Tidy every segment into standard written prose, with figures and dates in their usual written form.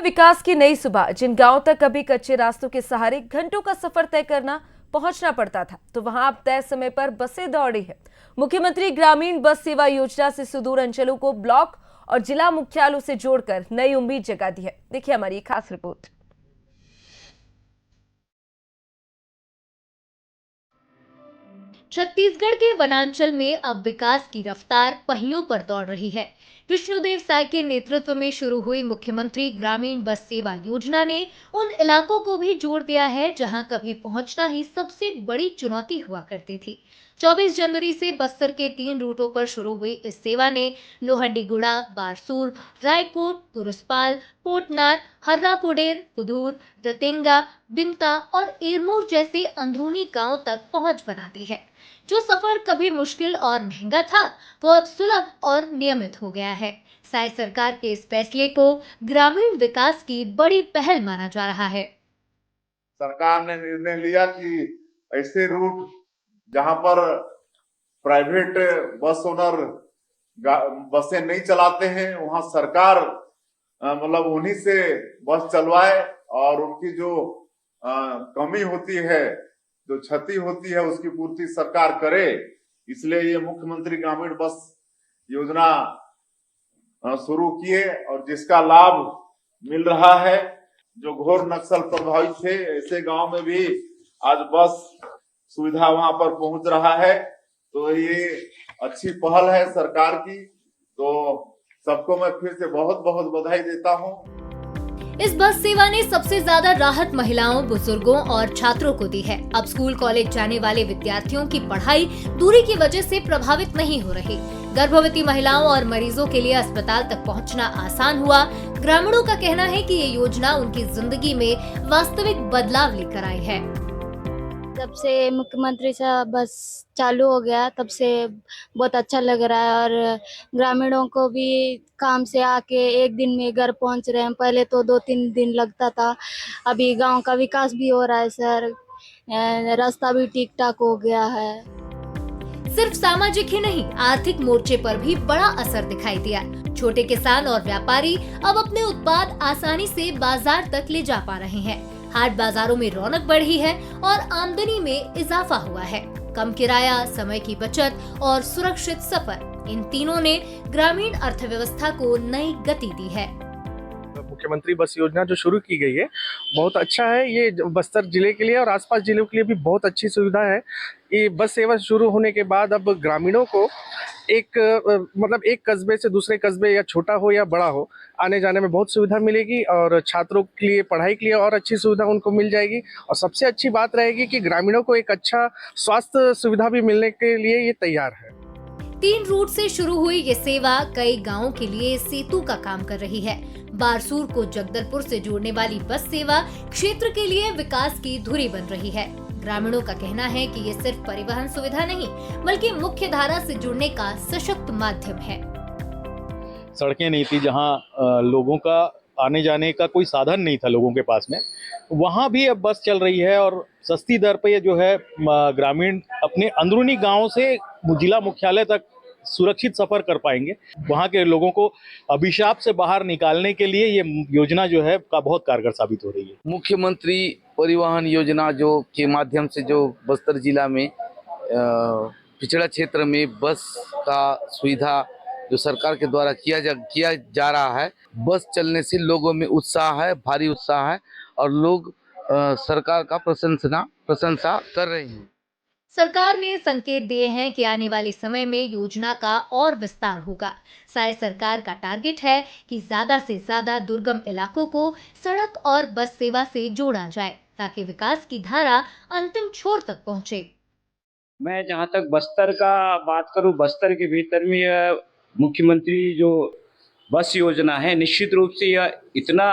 विकास की नई सुबह। जिन गांवों तक कभी कच्चे रास्तों के सहारे घंटों का सफर तय करना पहुंचना पड़ता था, तो वहां अब तय समय पर बसें दौड़ रही है। मुख्यमंत्री ग्रामीण बस सेवा योजना से सुदूर अंचलों को ब्लॉक और जिला मुख्यालयों से जोड़कर नई उम्मीद जगा दी है। देखिए हमारी खास रिपोर्ट। छत्तीसगढ़ के वनांचल में अब विकास की रफ्तार पहियों पर दौड़ रही है। विष्णुदेव साय के नेतृत्व में शुरू हुई मुख्यमंत्री ग्रामीण बस सेवा योजना ने उन इलाकों को भी जोड़ दिया है जहां कभी पहुंचना ही सबसे बड़ी चुनौती हुआ करती थी। 24 जनवरी से बस्तर के 3 रूटों पर शुरू हुई इस सेवा ने लोहंडीगुड़ा, बारसूर, रायकोट, तुरसपाल, कोटनार, हर्रापुडेर, कुदूर, रतेंगा, बिंता और एरमूर जैसे अंदरूनी गांवों तक पहुंच बना दी है। जो सफर कभी मुश्किल और महंगा था, वो अब सुलभ और नियमित हो गया है। साय सरकार के इस फैसले को ग्रामीण विकास की बड़ी पहल माना जा रहा है। सरकार ने निर्णय लिया कि ऐसे रूट जहां पर प्राइवेट बस ओनर बसें नहीं चलाते हैं, वहां सरकार मतलब उन्हीं से बस चलवाए और उनकी जो कमी होती है, जो क्षति होती है, उसकी पूर्ति सरकार करे। इसलिए ये मुख्यमंत्री ग्रामीण बस योजना शुरू किए और जिसका लाभ मिल रहा है। जो घोर नक्सल प्रभावित थे, ऐसे गांव में भी आज बस सुविधा वहां पर पहुंच रहा है। तो ये अच्छी पहल है सरकार की। तो सबको मैं फिर से बहुत बहुत बधाई देता हूं। इस बस सेवा ने सबसे ज्यादा राहत महिलाओं, बुजुर्गों और छात्रों को दी है। अब स्कूल कॉलेज जाने वाले विद्यार्थियों की पढ़ाई दूरी की वजह से प्रभावित नहीं हो रही। गर्भवती महिलाओं और मरीजों के लिए अस्पताल तक पहुंचना आसान हुआ। ग्रामीणों का कहना है कि ये योजना उनकी जिंदगी में वास्तविक बदलाव लेकर आई है। जब से मुख्यमंत्री साहब बस चालू हो गया, तब से बहुत अच्छा लग रहा है और ग्रामीणों को भी काम से आके एक दिन में घर पहुंच रहे हैं। पहले तो 2-3 दिन लगता था। अभी गांव का विकास भी हो रहा है सर, रास्ता भी ठीक ठाक हो गया है। सिर्फ सामाजिक ही नहीं, आर्थिक मोर्चे पर भी बड़ा असर दिखाई दिया। छोटे किसान और व्यापारी अब अपने उत्पाद आसानी से बाजार तक ले जा पा रहे हैं। हाट बाजारों में रौनक बढ़ी है और आमदनी में इजाफा हुआ है। कम किराया, समय की बचत और सुरक्षित सफर, इन तीनों ने ग्रामीण अर्थव्यवस्था को नई गति दी है। मुख्यमंत्री बस योजना जो शुरू की गई है, बहुत अच्छा है। ये बस्तर जिले के लिए और आसपास जिलों के लिए भी बहुत अच्छी सुविधा है। ये बस सेवा शुरू होने के बाद अब ग्रामीणों को एक एक कस्बे से दूसरे कस्बे, या छोटा हो या बड़ा हो, आने जाने में बहुत सुविधा मिलेगी और छात्रों के लिए पढ़ाई के लिए और अच्छी सुविधा उनको मिल जाएगी। और सबसे अच्छी बात रहेगी कि ग्रामीणों को एक अच्छा स्वास्थ्य सुविधा भी मिलने के लिए ये तैयार है। 3 रूट से शुरू हुई ये सेवा कई गाँवों के लिए सेतु का काम कर रही है। बारसूर को जगदलपुर से जोड़ने वाली बस सेवा क्षेत्र के लिए विकास की धुरी बन रही है। ग्रामीणों का कहना है कि ये सिर्फ परिवहन सुविधा नहीं, बल्कि मुख्य धारा से जुड़ने का सशक्त माध्यम है। सड़कें नहीं थी, जहां लोगों का आने जाने का कोई साधन नहीं था लोगों के पास में, वहां भी अब बस चल रही है और सस्ती दर पे ये जो है ग्रामीण अपने अंदरूनी गांवों से जिला मुख्यालय तक सुरक्षित सफर कर पाएंगे। वहां के लोगों को अभिशाप से बाहर निकालने के लिए ये योजना जो है का बहुत कारगर साबित हो रही है। मुख्यमंत्री परिवहन योजना जो के माध्यम से जो बस्तर जिला में पिछड़ा क्षेत्र में बस का सुविधा जो सरकार के द्वारा किया जा रहा है, बस चलने से लोगों में उत्साह है, भारी उत्साह है और लोग सरकार का प्रशंसा कर रहे हैं। सरकार ने संकेत दिए हैं कि आने वाले समय में योजना का और विस्तार होगा। साय सरकार का टारगेट है कि ज्यादा से ज्यादा दुर्गम इलाकों को सड़क और बस सेवा से जोड़ा जाए, ताकि विकास की धारा अंतिम छोर तक पहुंचे। मैं जहां तक बस्तर का बात करूं, बस्तर के भीतर में मुख्यमंत्री जो बस योजना है, निश्चित रूप से यह इतना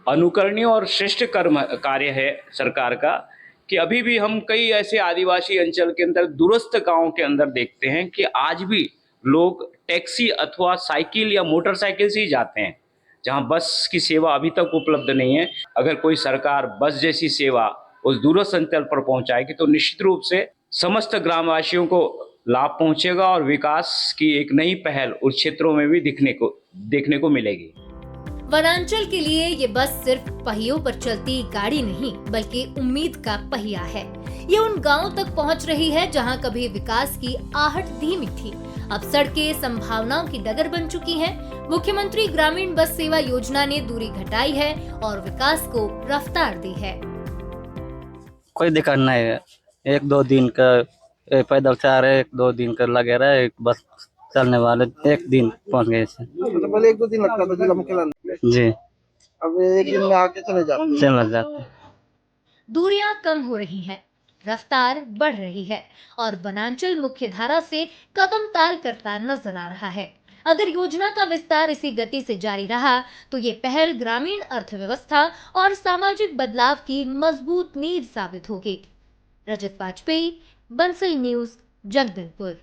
अनुकरणीय और श्रेष्ठ कार्य है सरकार का कि अभी भी हम कई ऐसे आदिवासी अंचल के अंदर, दूरस्थ गांवों के अंदर देखते हैं कि आज भी लोग टैक्सी अथवा साइकिल या मोटरसाइकिल से ही जाते हैं, जहां बस की सेवा अभी तक उपलब्ध नहीं है। अगर कोई सरकार बस जैसी सेवा उस दूरस्थ अंचल पर पहुंचाएगी तो निश्चित रूप से समस्त ग्रामवासियों को लाभ पहुंचेगा और विकास की एक नई पहल उस क्षेत्रों में भी देखने को मिलेगी। वनांचल के लिए ये बस सिर्फ पहियों पर चलती गाड़ी नहीं बल्कि उम्मीद का पहिया है। ये उन गांवों तक पहुंच रही है जहां कभी विकास की आहट धीमी थी, अब सड़कें संभावनाओं की डगर बन चुकी हैं। मुख्यमंत्री ग्रामीण बस सेवा योजना ने दूरी घटाई है और विकास को रफ्तार दी है। कोई दिक्कत नहीं है, 1-2 दिन का पैदल से आ रहे, 1-2 दिन का लगे रहे, बस चलने वाले 1 दिन पहुंच गए थे। तो पहले 1-2 दिन लगता था जिला मुख्यालय जी, अब 1 दिन में आके चले जाते। दूरियां कम हो रही हैं, रफ्तार बढ़ रही है और वनांचल मुख्य धारा से कदम ताल करता नजर आ रहा है। अगर योजना का विस्तार इसी गति से जारी रहा तो ये पहल ग्रामीण अर्थव्यवस्था और सामाजिक बदलाव की मजबूत नींव साबित होगी। रजत वाजपेयी, बंसल न्यूज, जगदलपुर।